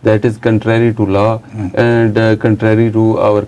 that is contrary to law and contrary to our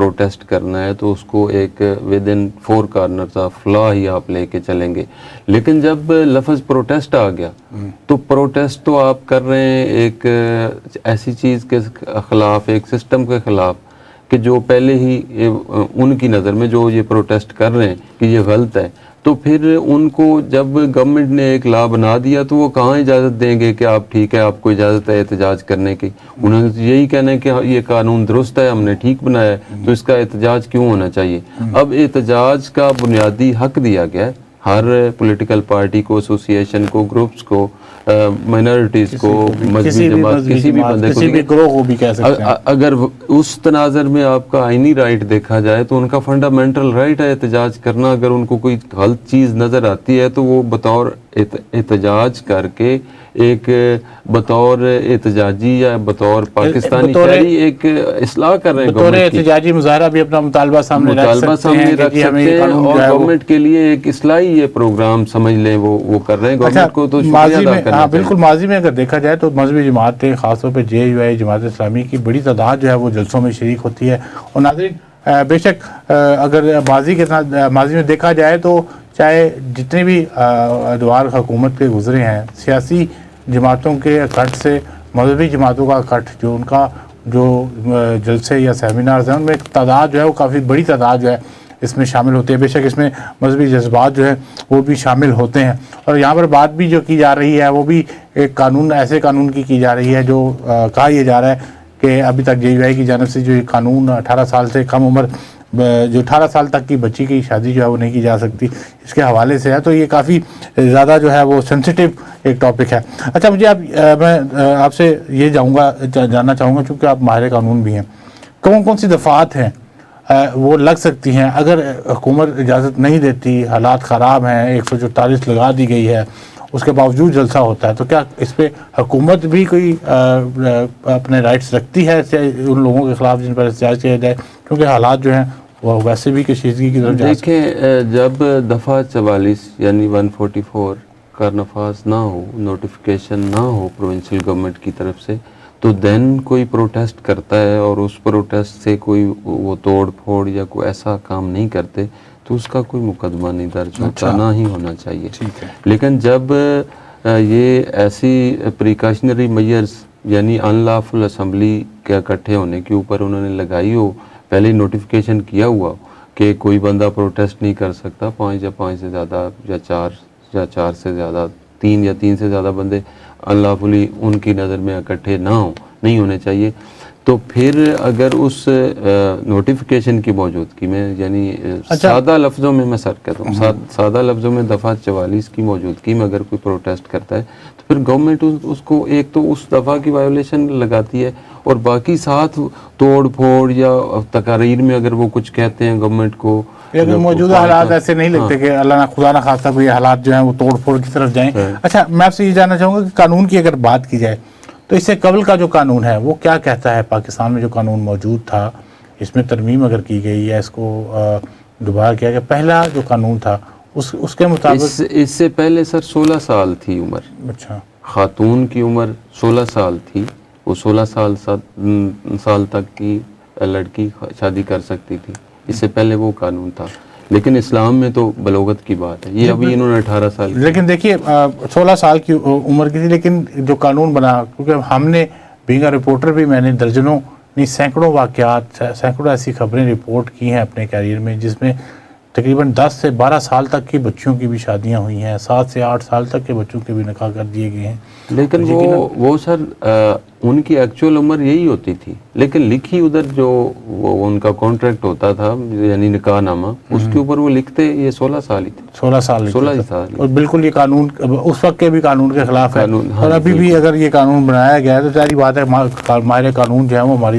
protest کرنا ہے تو اس کو ایک with in 4 corners of law ہی آپ لے کے چلیں گے. لیکن جب لفظ پروٹیسٹ آ گیا تو پروٹیسٹ تو آپ کر رہے ہیں ایک ایسی چیز کے خلاف, ایک سسٹم کے خلاف کہ جو پہلے ہی ان کی نظر میں جو یہ پروٹیسٹ کر رہے ہیں کہ یہ غلط ہے, تو پھر ان کو جب گورنمنٹ نے ایک لا بنا دیا تو وہ کہاں اجازت دیں گے کہ آپ ٹھیک ہے آپ کو اجازت ہے احتجاج کرنے کی. انہوں نے یہی کہنا ہے کہ یہ قانون درست ہے, ہم نے ٹھیک بنایا ہے, تو اس کا احتجاج کیوں ہونا چاہیے. اب احتجاج کا بنیادی حق دیا گیا ہے ہر پولیٹیکل پارٹی کو, ایسوسیشن کو, گروپس کو, مائنورٹیز کو, مذہبی جماعت, کسی بھی بندے کسی بھی گروہ کو بھی کہہ سکتے ہیں. اگر اس تناظر میں آپ کا آئینی رائٹ دیکھا جائے تو ان کا فنڈامنٹل رائٹ ہے احتجاج کرنا. اگر ان کو کوئی غلط چیز نظر آتی ہے تو وہ بطور احتجاج کر کے ایک بطور احتجاجی یا بطور پاکستانی شہری ایک اصلاح کر رہے ہیں, بطور احتجاجی مظاہرہ بھی اپنا مطالبہ سامنے رکھ سکتے ہیں اور گورنمنٹ کے لیے ایک اصلاحی یہ پروگرام سمجھ لیں وہ کر رہے ہیں. گورنمنٹ کو تو شکریہ ادا کرنا چاہیے. بالکل ماضی میں اگر دیکھا جائے تو مذہبی جماعتیں خاص طور پہ JUI جماعت اسلامی کی بڑی تعداد جو ہے وہ جلسوں میں شریک ہوتی ہے. اور ناظرین بے شک اگر ماضی میں دیکھا جائے تو چاہے جتنے بھی ادوار حکومت کے گزرے ہیں, سیاسی جماعتوں کے کٹ سے مذہبی جماعتوں کا کٹ, جو ان کا جو جلسے یا سیمینارز ہیں ان میں تعداد جو ہے وہ کافی بڑی تعداد جو ہے اس میں شامل ہوتی ہے. بے شک اس میں مذہبی جذبات جو ہیں وہ بھی شامل ہوتے ہیں. اور یہاں پر بات بھی جو کی جا رہی ہے وہ بھی ایک قانون, ایسے قانون کی جا رہی ہے جو کہا یہ جا رہا ہے کہ ابھی تک JUI کی جانب سے جو یہ قانون 18 سال سے کم عمر, جو 18 سال تک کی بچی کی شادی جو ہے وہ نہیں کی جا سکتی, اس کے حوالے سے ہے. تو یہ کافی زیادہ جو ہے وہ سینسیٹیو ایک ٹاپک ہے. اچھا مجھے میں آپ سے یہ جاننا چاہوں گا, چونکہ آپ ماہر قانون بھی ہیں, کون سی دفعات ہیں وہ لگ سکتی ہیں اگر حکومت اجازت نہیں دیتی, حالات خراب ہیں, 144 لگا دی گئی ہے, اس کے باوجود جلسہ ہوتا ہے, تو کیا اس پہ حکومت بھی کوئی اپنے رائٹس رکھتی ہے ان لوگوں کے خلاف جن پر احتجاج کیا جائے, کیونکہ حالات جو ہیں وہ ویسے بھی کشیدگی کی طرف جا سکتے ہیں. دیکھیں جب دفعہ 44 یعنی 144 کا نفاذ نہ ہو, نوٹیفیکیشن نہ ہو پروونشل گورنمنٹ کی طرف سے, تو دین کوئی پروٹیسٹ کرتا ہے اور اس پروٹیسٹ سے کوئی وہ توڑ پھوڑ یا کوئی ایسا کام نہیں کرتے تو اس کا کوئی مقدمہ نہیں درج ہوتا, نہ ہی ہونا چاہیے. لیکن جب یہ ایسی پریکاشنری میئرز یعنی ان لافل اسمبلی کے اکٹھے ہونے کے اوپر انہوں نے لگائی ہو, پہلے نوٹیفیکیشن کیا ہوا کہ کوئی بندہ پروٹیسٹ نہیں کر سکتا, 5 سے زیادہ یا 4 سے زیادہ 3 یا 3 سے زیادہ بندے انلافلی ان کی نظر میں اکٹھے نہیں ہونے چاہیے. تو پھر اگر اس نوٹیفیکیشن کی موجودگی میں یعنی سادہ لفظوں میں میں کہتا ہوں سادہ لفظوں میں دفعہ 44 کی موجودگی میں اگر کوئی پروٹیسٹ کرتا ہے تو پھر گورنمنٹ اس کو ایک تو اس دفعہ کی وائیولیشن لگاتی ہے, اور باقی ساتھ توڑ پھوڑ یا تقاریر میں اگر وہ کچھ کہتے ہیں گورنمنٹ کو, موجودہ حالات ایسے نہیں لگتے کہ اللہ نہ خدا نہ خواستہ کوئی حالات جو ہیں وہ توڑ پھوڑ کی طرف جائیں. اچھا میں آپ سے یہ جاننا چاہوں گا کہ قانون کی اگر بات کی جائے تو اس سے قبل کا جو قانون ہے وہ کیا کہتا ہے؟ پاکستان میں جو قانون موجود تھا اس میں ترمیم اگر کی گئی یا اس کو دوبارہ کیا گیا, پہلا جو قانون تھا اس کے مطابق اس سے پہلے سر 16 سال تھی عمر. اچھا, خاتون کی عمر 16 سال تھی, وہ 16 سال تک کی لڑکی شادی کر سکتی تھی. اس سے پہلے وہ قانون تھا, لیکن اسلام میں تو بلوغت کی بات ہے, یہ ابھی انہوں نے 18 سال لیکن دیکھیے 16 سال کی عمر کی تھی, لیکن جو قانون بنا, کیونکہ ہم نے بینگ اے رپورٹر بھی میں نے درجنوں نہیں سینکڑوں واقعات, سینکڑوں ایسی خبریں رپورٹ کی ہیں اپنے کیریئر میں جس میں تقریباً 10 سے 12 سال تک کی بچیوں کی بھی شادیاں ہوئی ہیں, 7 سے 8 سال تک کے بچوں کے بھی نکاح کر دیے گئے ہیں. لیکن وہ سر ان کی ایکچول عمر یہی ہوتی تھی, لیکن لکھی ادھر جو وہ ان کا کانٹریکٹ ہوتا تھا یعنی نکاح نامہ, اس کے اوپر وہ لکھتے یہ 16 سال ہی تھے. 16 سال اور بالکل یہ قانون اس وقت کے بھی قانون کے خلاف ہے, اور ابھی بھی اگر یہ قانون بنایا گیا ہے تو ظاہری بات ہے ماہر قانون جو ہے وہ ہماری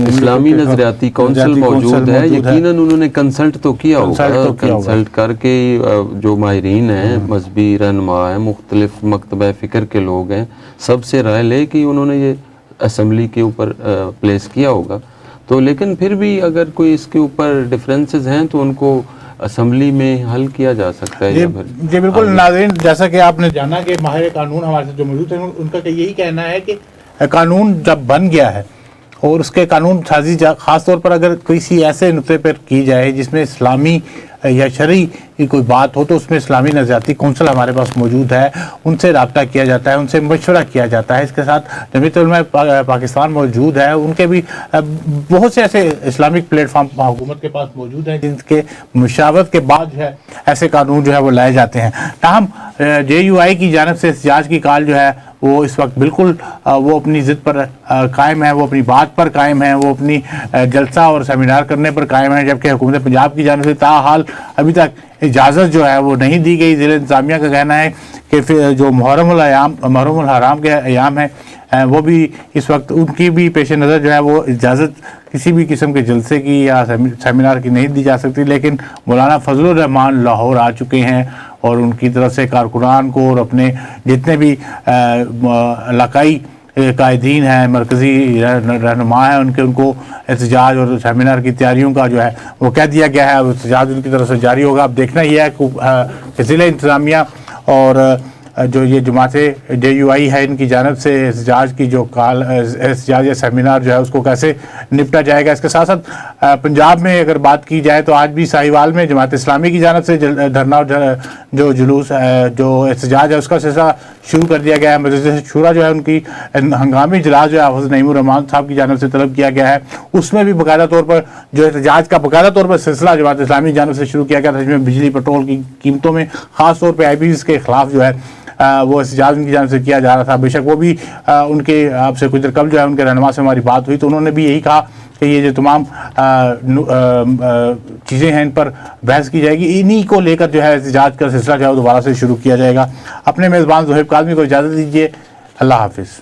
اسلامی نظریاتی کونسل موجود ہے, یقیناً انہوں نے کنسلٹ تو کیا ہوگا, کنسلٹ کر کے جو ماہرین ہیں, مذہبی رہنما ہیں, مختلف مکتبہ فکر کے لوگ ہیں, سب سے رائے لے کے انہوں نے یہ اسمبلی کے اوپر پلیس کیا ہوگا. تو لیکن پھر بھی اگر کوئی اس کے اوپر ڈفرینسز ہیں تو ان کو اسمبلی میں حل کیا جا سکتا ہے. جی بالکل ناظرین, جیسا کہ آپ نے جانا کہ ماہر قانون ہمارے ساتھ جو موجود ہیں ان کا یہی کہنا ہے کہ قانون جب بن گیا ہے اور اس کے قانون سازی خاص طور پر اگر کسی ایسے نقطے پر کی جائے جس میں اسلامی یا شرعی کی کوئی بات ہو تو اس میں اسلامی نظریاتی کونسل ہمارے پاس موجود ہے، ان سے رابطہ کیا جاتا ہے، ان سے مشورہ کیا جاتا ہے۔ اس کے ساتھ جمعیت علماء پاکستان موجود ہے، ان کے بھی بہت سے ایسے اسلامک پلیٹ فارم حکومت کے پاس موجود ہیں جن کے مشاورت کے بعد جو ہے ایسے قانون جو ہے وہ لائے جاتے ہیں۔ تاہم JUI کی جانب سے احتجاج کی کال جو ہے وہ اس وقت بالکل وہ اپنی ضد پر قائم ہے، وہ اپنی بات پر قائم ہے، وہ اپنی جلسہ اور سیمینار کرنے پر قائم ہے، جبکہ حکومت پنجاب کی جانب سے تاحال ابھی تک اجازت جو ہے وہ نہیں دی گئی۔ ضلع انتظامیہ کا کہنا ہے کہ جو محرم الحرام کے ایام ہیں وہ بھی اس وقت ان کی بھی پیش نظر جو ہے وہ اجازت کسی بھی قسم کے جلسے کی یا سیمینار کی نہیں دی جا سکتی، لیکن مولانا فضل الرحمان لاہور آ چکے ہیں اور ان کی طرف سے کارکنان کو اور اپنے جتنے بھی علاقائی قائدین ہیں، مرکزی رہنما ہیں، ان کو احتجاج اور سیمینار کی تیاریوں کا جو ہے وہ کہہ دیا گیا ہے۔ احتجاج ان کی طرف سے جاری ہوگا۔ اب دیکھنا یہ ہے کہ ضلع انتظامیہ اور جو یہ جماعت JUI ہے ان کی جانب سے احتجاج کی جو احتجاج یا سیمینار جو ہے اس کو کیسے نپٹا جائے گا۔ اس کے ساتھ ساتھ پنجاب میں اگر بات کی جائے تو آج بھی ساہیوال میں جماعت اسلامی کی جانب سے دھرنا اور جو جلوس جو احتجاج ہے اس کا سلسلہ شروع کر دیا گیا ہے۔ مجلس شورا جو ہے ان کی ہنگامی اجلاس جو ہے حافظ نعیم الرحمان صاحب کی جانب سے طلب کیا گیا ہے، اس میں بھی باقاعدہ طور پر جو احتجاج کا باقاعدہ طور پر سلسلہ جماعت اسلامی کی جانب سے شروع کیا گیا تھا، جس میں بجلی پٹرول کی قیمتوں میں خاص طور پہ IPs کے خلاف جو ہے وہ احتجاج ان کی جانب سے کیا جا رہا تھا۔ بے شک وہ بھی ان کے آپ سے کچھ دیر قبل جو ہے ان کے رہنما سے ہماری بات ہوئی تو انہوں نے بھی یہی کہا کہ یہ جو تمام چیزیں ہیں ان پر بحث کی جائے گی، انہی کو لے کر جو ہے احتجاج کا سلسلہ جو ہے دوبارہ سے شروع کیا جائے گا۔ اپنے میزبان زہیب کاظمی کو اجازت دیجیے، اللہ حافظ۔